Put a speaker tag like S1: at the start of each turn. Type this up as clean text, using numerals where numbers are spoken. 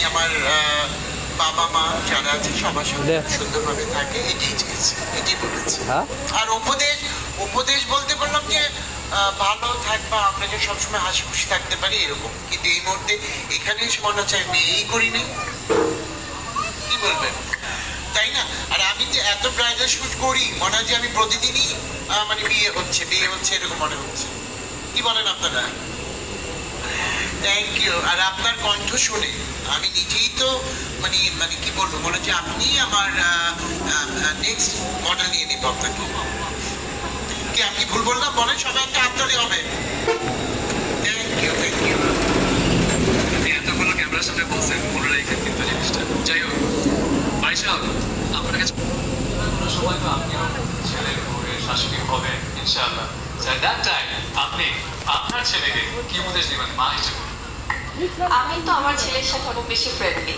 S1: আমার বাবা মা যারা আছে সবার সাথে সুন্দরভাবে থাকে, এটাই চেয়েছি, এটাই বলেছি। আর উপদেশ উপদেশ বলতে বললাম যে ভালো থাকবা, আমরা যে সবসময় হাসি খুশি থাকতে পারি এরকম। কিন্তু এই মুহূর্তে এখানে এসে মনে হচ্ছে আমি বিয়েই করি নাই, কি বলবেন, তাই না? আর আমি যে এত ব্রাইডাল শুট করি মনে হয় যে আমি প্রতিদিনই মানে বিয়ে হচ্ছে এরকম মনে হচ্ছে। কি বলেন আপনারা? Thank you. আর আপনার কণ্ঠ শুনে আমি নিজেই তো মানে মানে কি বলবো, মনে হচ্ছে আপনি আমার নেক্সট মডেল নিয়ে নিব আপনাকে। কি আমি ভুল বললাম? বলেন, সবাই একটা হাততালি হবে। Thank you, thank you.
S2: এতগুলো ক্যামেরার সামনে বলছেন, মনে রেখে কিন্তু জিনিসটা। যাই হোক, ভাই সাহেব, আপনার কাছে সময় তো আপনিও ছেলের বউয়ের শাশুড়ি হবেন ইনশাআল্লাহ। দ্যাট টাইম আপনি আপনার ছেলেকে কি উপদেশ দিবেন মা হিসেবে?
S3: আমি তো আমার ছেলের সাথে অনেক বেশি ফ্রেন্ডলি।